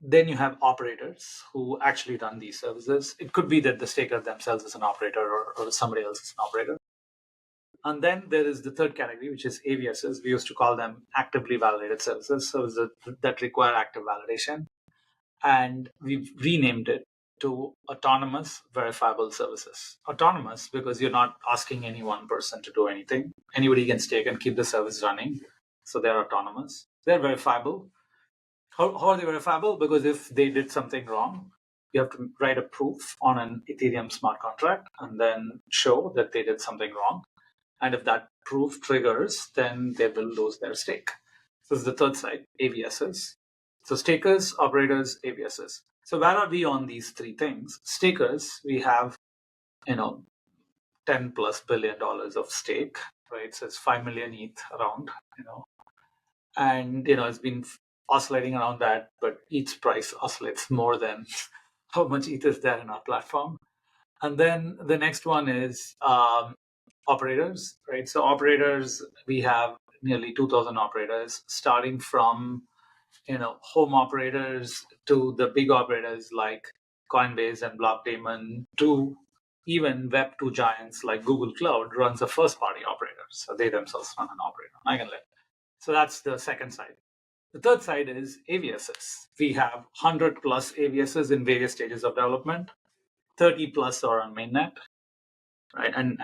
then you have operators who actually run these services. It could be that the staker themselves is an operator or somebody else is an operator. And then there is the third category, which is AVSs. We used to call them actively validated services, services that require active validation. And we've renamed it to autonomous verifiable services. Autonomous because you're not asking any one person to do anything. Anybody can stake and keep the service running. So they're autonomous. They're verifiable. How are they verifiable? Because if they did something wrong, you have to write a proof on an Ethereum smart contract and then show that they did something wrong. And if that proof triggers, then they will lose their stake. So this is the third side, AVSs. So stakers, operators, AVSs. So where are we on these three things? Stakers, we have, $10+ billion of stake, right? So it's 5 million ETH around, and, it's been oscillating around that, but each price oscillates more than how much ETH is there in our platform. And then the next one is operators, right? So operators, we have nearly 2,000 operators, starting from home operators to the big operators like Coinbase and Blockdaemon to even Web2 giants like Google Cloud runs a first-party operator. So they themselves run an operator on EigenLayer. So that's the second side. The third side is AVSs. We have 100+ AVSs in various stages of development. 30+ are on mainnet, right? And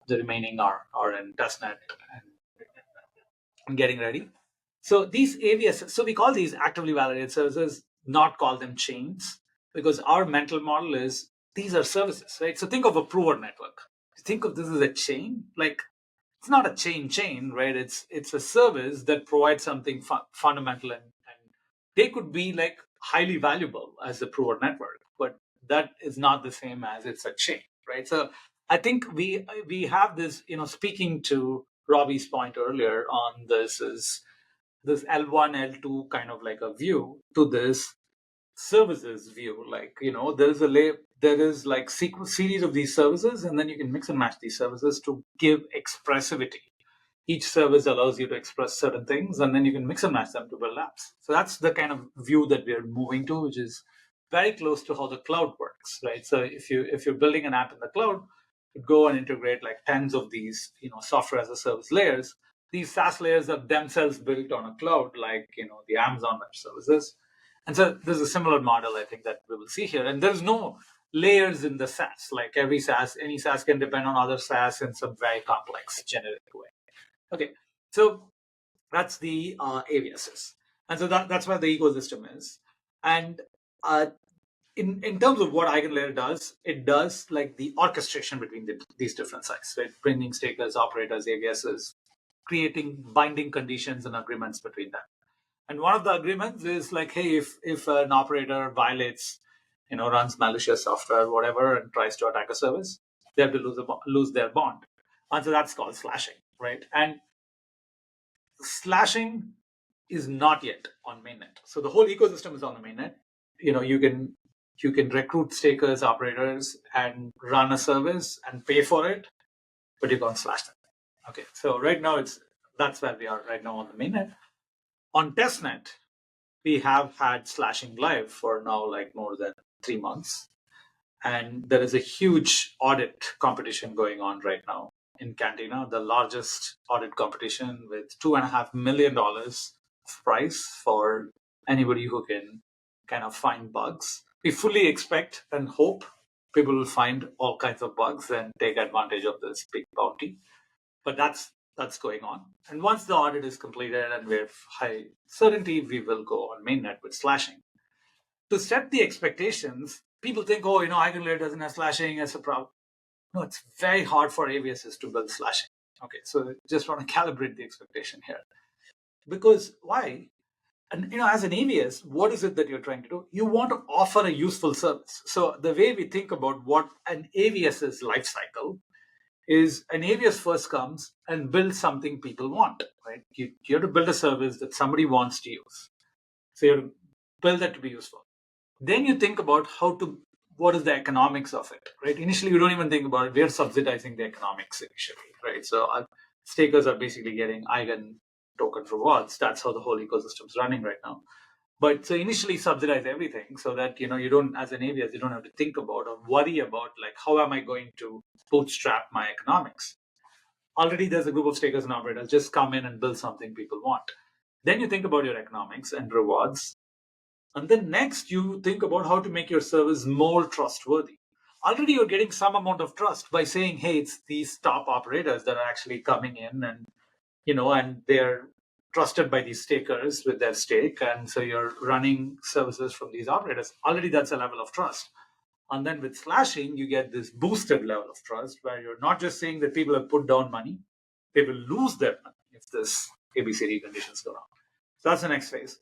the remaining are in testnet and getting ready. So these AVSs, so we call these actively validated services, not call them chains, because our mental model is these are services, right? So think of a prover network. Think of this as a chain, like it's not a chain, right? It's a service that provides something fundamental, and they could be like highly valuable as a prover network, but that is not the same as it's a chain, right? So I think we have this, speaking to Robbie's point earlier on this is this L1, L2 kind of like a view to this services view. Like, there is like series of these services, and then you can mix and match these services to give expressivity. Each service allows you to express certain things, and then you can mix and match them to build apps. So that's the kind of view that we're moving to, which is very close to how the cloud works, right? So if you're building an app in the cloud, you go and integrate like tens of these, software as a service layers. These SaaS layers are themselves built on a cloud, like the Amazon Web Services. And so there's a similar model, I think, that we will see here. And there's no layers in the SaaS. Like any SaaS can depend on other SaaS in some very complex generic way. Okay, so that's the AVSs. And so that's where the ecosystem is. And in terms of what EigenLayer does, it does like the orchestration between these different sides, right? Bringing stakers, operators, AVSs, creating binding conditions and agreements between them. And one of the agreements is like, hey, if an operator violates, runs malicious software, whatever, and tries to attack a service, they have to lose their bond. And so that's called slashing, right? And slashing is not yet on mainnet. So the whole ecosystem is on the mainnet. You can recruit stakers, operators, and run a service and pay for it, but you can't slash them. Okay, so right now that's where we are right now on the mainnet. On testnet, we have had slashing live for now like more than 3 months. And there is a huge audit competition going on right now in Cantina, the largest audit competition with $2.5 million prize for anybody who can kind of find bugs. We fully expect and hope people will find all kinds of bugs and take advantage of this big bounty. But that's going on. And once the audit is completed and we have high certainty, we will go on mainnet with slashing. To set the expectations, people think, EigenLayer doesn't have slashing as a problem. No, it's very hard for AVSs to build slashing. Okay, so just want to calibrate the expectation here. Because why? And as an AVS, what is it that you're trying to do? You want to offer a useful service. So the way we think about what an AVS's life cycle is, an AVS first comes and builds something people want, right? You have to build a service that somebody wants to use. So you have to build that to be useful. Then you think about what is the economics of it, right? Initially, we don't even think about it. We're subsidizing the economics initially, right? So our stakers are basically getting Eigen token rewards. That's how the whole ecosystem is running right now. But so initially subsidize everything so that, you don't, as an AWS, you don't have to think about or worry about like, how am I going to bootstrap my economics? Already there's a group of stakers and operators, just come in and build something people want. Then you think about your economics and rewards. And then next you think about how to make your service more trustworthy. Already you're getting some amount of trust by saying, hey, it's these top operators that are actually coming in and, and they're trusted by these stakers with their stake. And so you're running services from these operators. Already that's a level of trust. And then with slashing, you get this boosted level of trust where you're not just saying that people have put down money, they will lose their money if this ABCD conditions go wrong. So that's the next phase.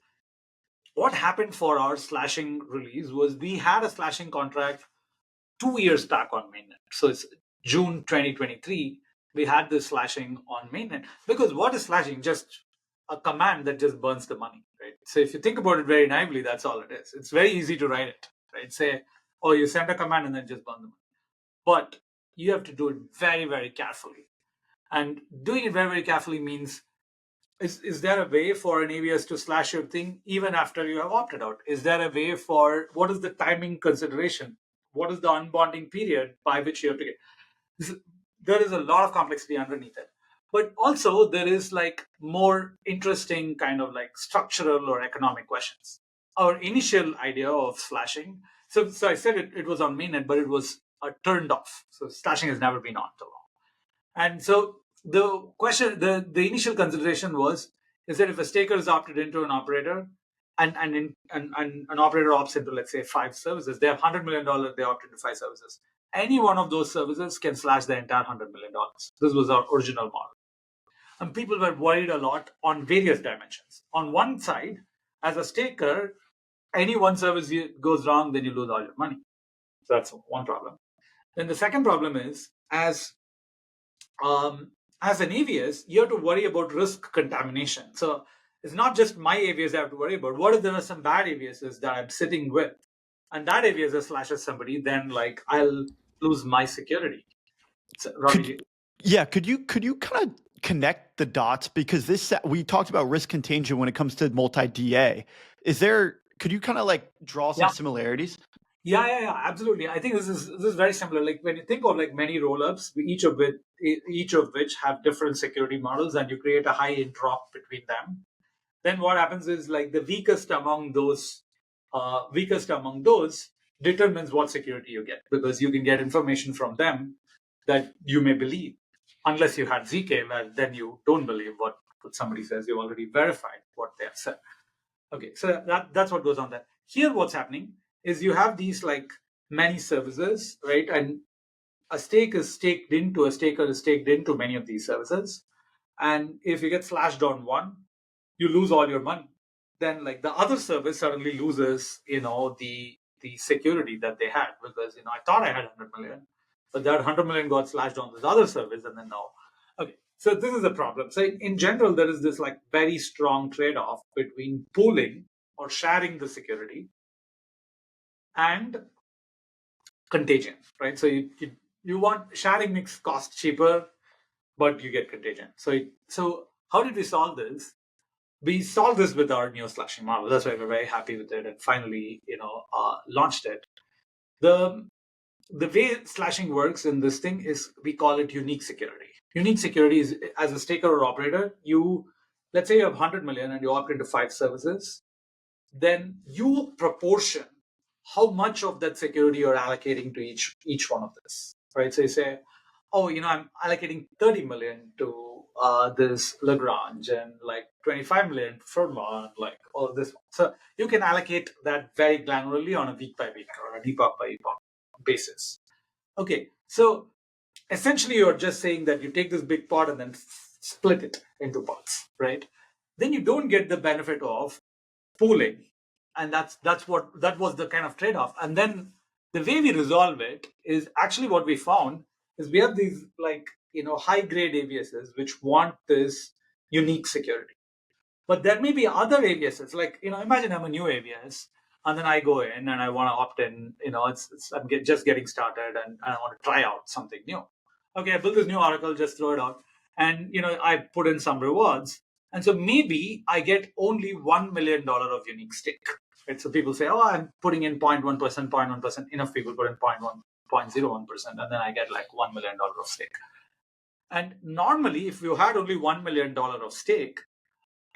What happened for our slashing release was we had a slashing contract 2 years back on mainnet. So it's June 2023. We had this slashing on mainnet because what is slashing? Just a command that just burns the money, right? So if you think about it very naively, that's all it is. It's very easy to write it, right? Say, oh, you send a command and then just burn the money. But you have to do it very, very carefully. And doing it very, very carefully means, is there a way for an AWS to slash your thing even after you have opted out? Is there a way for, what is the timing consideration? What is the unbonding period by which you have to get? There is a lot of complexity underneath it. But also there is like more interesting kind of like structural or economic questions. Our initial idea of slashing, so I said it was on mainnet, but it was turned off. So slashing has never been on till now. And so the question, the initial consideration was, is that if a staker is opted into an operator and an operator opts into, let's say, 5 services, they have $100 million, they opt into 5 services. Any one of those services can slash the entire $100 million. This was our original model. And people were worried a lot on various dimensions. On one side, as a staker, any one service goes wrong, then you lose all your money. So that's one problem. Then the second problem is, as an AWS, you have to worry about risk contamination. So it's not just my AWS I have to worry about. What if there are some bad AWSs that I'm sitting with, and that AWS slashes somebody? Then like I'll lose my security. So, Robbie, could you kind of connect the dots, because we talked about risk contagion when it comes to multi-DA. Could you kind of like draw some similarities? Yeah, absolutely. I think this is very similar. Like when you think of like many rollups, each of which have different security models, and you create a high interop between them. Then what happens is like the weakest among those determines what security you get, because you can get information from them that you may believe, unless you had zk, where then you don't believe what somebody says. You've already verified what they have said. Okay, so that's what goes on there. Here, what's happening is you have these like many services, right? And a staker is staked into many of these services. And if you get slashed on one, you lose all your money. Then like the other service suddenly loses, the security that they had, because, I thought I had 100 million, but that 100 million got slashed on this other service, and then now. Okay, so this is a problem. So in general, there is this like very strong trade-off between pooling or sharing the security and contagion, right? So you want sharing makes cost cheaper, but you get contagion. So how did we solve this? We solved this with our new slashing model. That's why we're very happy with it, and finally, launched it. The way slashing works in this thing is we call it unique security. Unique security is, as a staker or operator, let's say you have 100 million and you opt into 5 services, then you proportion how much of that security you're allocating to each one of this, right? So you say, oh, I'm allocating 30 million to this Lagrange, and like 25 million to Fermat, like all of this. So you can allocate that very granularly on a week by week or an epoch by epoch basis. Okay, so essentially you're just saying that you take this big pot and then split it into parts, right? Then you don't get the benefit of pooling, and that was the kind of trade-off. And then the way we resolve it is actually what we found is we have these like high grade AWSs which want this unique security, but there may be other AWSs, like imagine I'm a new AWS And then I go in and I want to opt in. I'm just getting started and I want to try out something new. Okay, I built this new oracle, just throw it out. And, I put in some rewards. And so maybe I get only $1 million of unique stake. Right? So people say, oh, I'm putting in 0.1%, 0.1%. Enough people put in 0.01%. And then I get like $1 million of stake. And normally, if you had only $1 million of stake,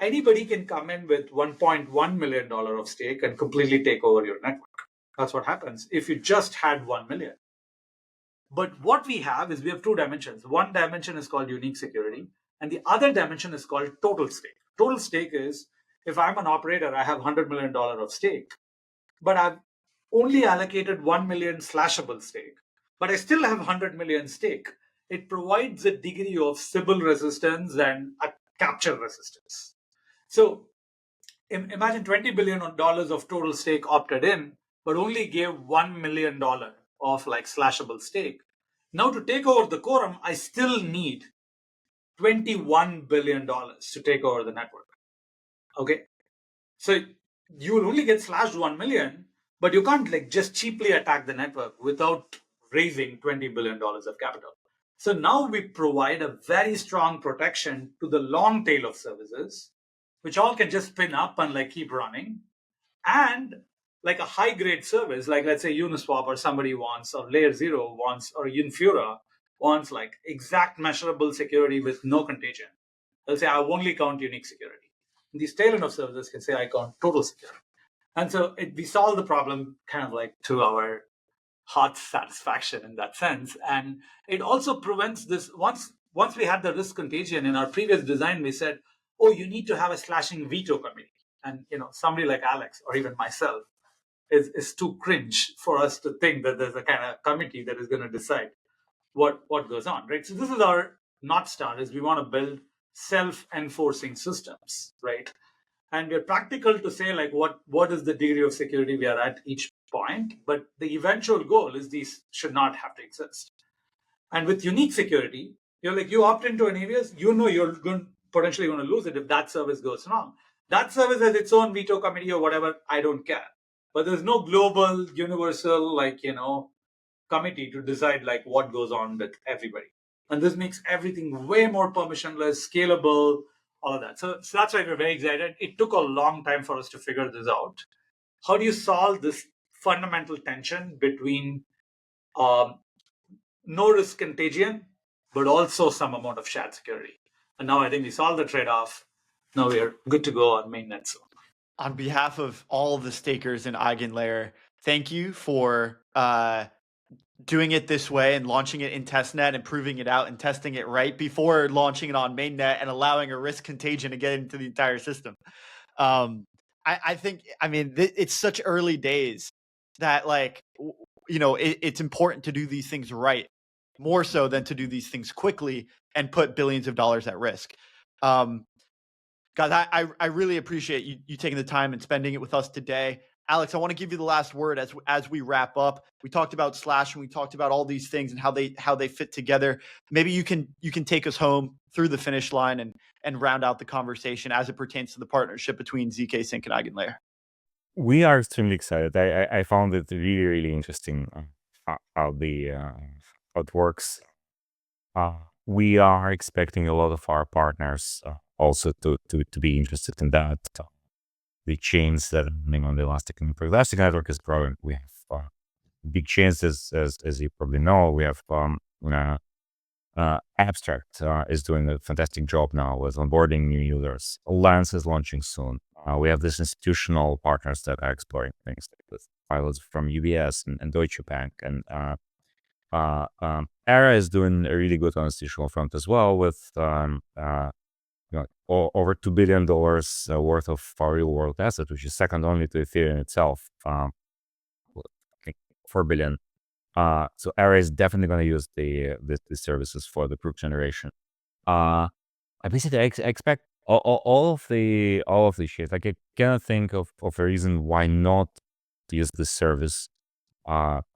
anybody can come in with $1.1 million of stake and completely take over your network. That's what happens if you just had 1 million. But what we have is we have two dimensions. One dimension is called unique security, and the other dimension is called total stake. Total stake is if I'm an operator, I have $100 million of stake, but I've only allocated 1 million slashable stake, but I still have 100 million stake. It provides a degree of Sybil resistance and a capture resistance. So imagine $20 billion of total stake opted in, but only gave $1 million of like slashable stake. Now to take over the quorum, I still need $21 billion to take over the network. Okay. So you will only get slashed 1 million, but you can't like just cheaply attack the network without raising $20 billion of capital. So now we provide a very strong protection to the long tail of services, which all can just spin up and like keep running. And like a high grade service, like let's say Uniswap or somebody wants, or Layer 0 wants, or Infura wants like exact measurable security with no contagion. They'll say, I only count unique security. And these tail end of services can say, I count total security. And so we solve the problem kind of like to our heart's satisfaction in that sense. And it also prevents this. Once we had the risk contagion in our previous design, we said, oh, you need to have a slashing veto committee. And somebody like Alex or even myself is too cringe for us to think that there's a kind of committee that is going to decide what goes on, right? So this is our North Star, is we want to build self-enforcing systems, right? And we're practical to say like what is the degree of security we are at each point, but the eventual goal is these should not have to exist. And with unique security, you opt into an AWS, you're potentially going to lose it if that service goes wrong. That service has its own veto committee or whatever, I don't care. But there's no global, universal, committee to decide like what goes on with everybody. And this makes everything way more permissionless, scalable, all of that. So that's why we're very excited. It took a long time for us to figure this out. How do you solve this fundamental tension between no risk contagion, but also some amount of shared security? And now I think we solved the trade-off. Now we're good to go on mainnet soon. On behalf of all of the stakers in EigenLayer, thank you for doing it this way and launching it in testnet and proving it out and testing it right before launching it on mainnet and allowing a risk contagion to get into the entire system. I think, it's such early days that it's important to do these things right, more so than to do these things quickly and put billions of dollars at risk. Guys, I really appreciate you taking the time and spending it with us today. Alex, I want to give you the last word as we wrap up. We talked about Slash and we talked about all these things and how they fit together. Maybe you can take us home through the finish line and round out the conversation as it pertains to the partnership between zkSync and EigenLayer. We are extremely excited. I found it really, really interesting how it works. We are expecting a lot of our partners also to be interested in that. The chains that are running on the Elastic Network is growing. We have big chains, as you probably know. We have Abstract is doing a fantastic job now with onboarding new users. Alliance is launching soon. We have these institutional partners that are exploring things like with pilots from UBS and Deutsche Bank. And Era is doing a really good on institutional front as well with over $2 billion worth of our real world asset, which is second only to Ethereum itself. I think $4 billion. So Era is definitely going to use the services for the proof generation. I basically expect all of the shit. Like I cannot think of a reason why not use this service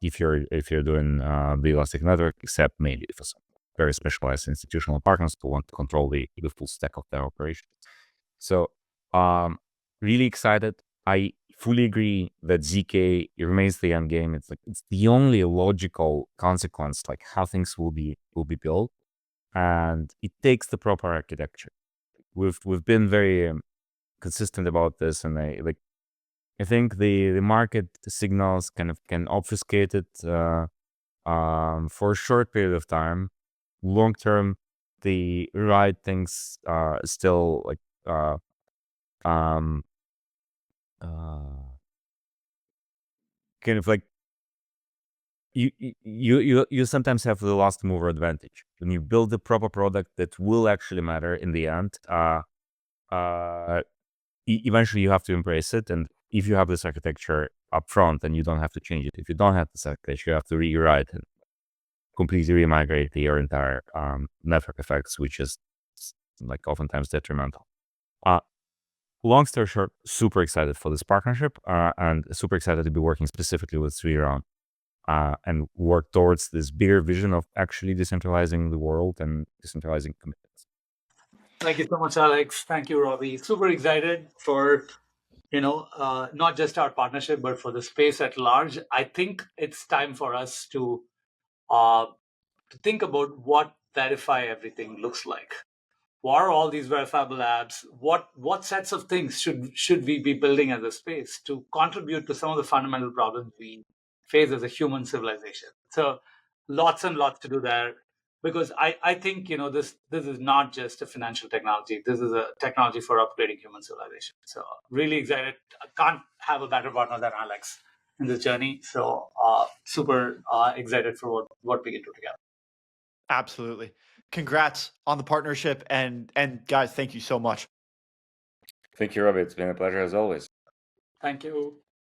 if you're doing the Elastic Network, except maybe for some very specialized institutional partners who want to control the full stack of their operation. So really excited. I fully agree that zk remains the end game. It's the only logical consequence, like how things will be built, and it takes the proper architecture. We've been very consistent about this, and I think the market signals kind of can obfuscate it for a short period of time. Long term, the right things still kind of like you sometimes have the last mover advantage when you build the proper product that will actually matter in the end. Eventually you have to embrace it, and if you have this architecture up front, then you don't have to change it. If you don't have this architecture, you have to rewrite and completely remigrate your entire network effects, which is like oftentimes detrimental. Long story short, super excited for this partnership and super excited to be working specifically with Sreeram and work towards this bigger vision of actually decentralizing the world and decentralizing commitments. Thank you so much, Alex. Thank you, Robbie. Super excited for not just our partnership, but for the space at large. I think it's time for us to think about what verify everything looks like. What are all these verifiable apps? What sets of things should we be building as a space to contribute to some of the fundamental problems we face as a human civilization? So lots and lots to do there, because I think this is not just a financial technology. This is a technology for upgrading human civilization. So really excited. I can't have a better partner than Alex in this journey. So super excited for what we can do together. Absolutely. Congrats on the partnership, and guys, thank you so much. Thank you, Robbie. It's been a pleasure as always. Thank you.